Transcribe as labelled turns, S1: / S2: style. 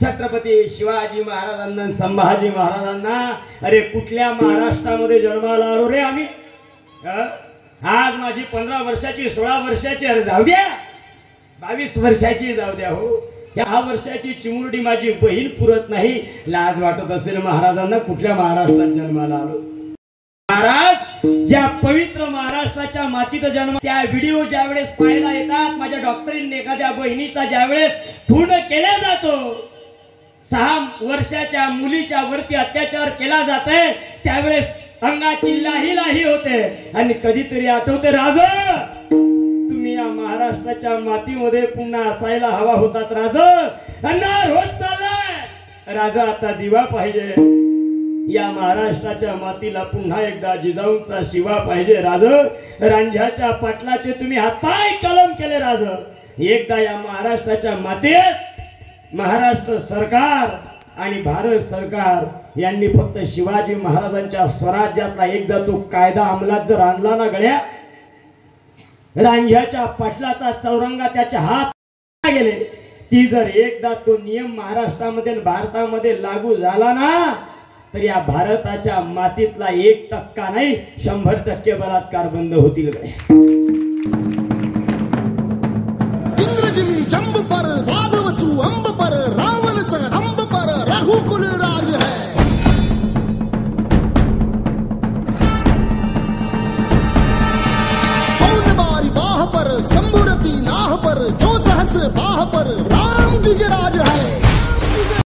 S1: छत्रपती शिवाजी महाराजांना संभाजी महाराजांना अरे कुठल्या महाराष्ट्रामध्ये जन्माला आलो रे आम्ही। आज माझी 15 वर्षाची 16 वर्षाची अरे जाऊ द्या 22 वर्षाची जाऊ द्या हो 10 वर्षाची चिमुरडी माझी बहीण पुरत नाही। लाज वाटत असेल महाराजांना कुठल्या महाराष्ट्रात जन्माला आलो। महाराज ज्या पवित्र महाराष्ट्राच्या मातीत जन्म त्या व्हिडिओ ज्यावेळेस पाहायला येतात माझ्या डॉक्टरीने एखाद्या बहिणीचा ज्यावेळेस पूर्ण केला जातो 6 वर्षाच्या मुलीच्या वरती अत्याचार केला जातोय त्यावेळेस अंगाची लाही होते आणि कधीतरी आठवते राजा तुम्ही या महाराष्ट्राच्या मातीमध्ये पुन्हा असायला हवा होतात राजा। अंधार होत चाललाय राजा आता दिवा पाहिजे या महाराष्ट्राच्या मातीला पुन्हा एकदा जिजाऊंचा शिवा पाहिजे राजा। रांझ्याच्या पाटलाचे तुम्ही हातपाय कलम केले राजा। एकदा या महाराष्ट्राच्या मातीत महाराष्ट्र सरकार आणि भारत सरकार यांनी फक्त शिवाजी महाराजांच्या स्वराज्यातला एकदा तो कायदा अंमलात जर आणला ना गड्या रांझ्याच्या पाटलाचा चौरंगा त्याच्या हात गेले ती जर एकदा तो नियम महाराष्ट्रामध्ये भारतामध्ये लागू झाला ना तर या भारताच्या मातीतला 1% नाही 100% बलात्कार बंद होतील।
S2: इंद्रजिमी जंब पर वाघवसु अंब पर रावण स अंब पर रघुकुल राज है। पौन बारी बाह पर संबुरती नाह पर जो सहस बाह पर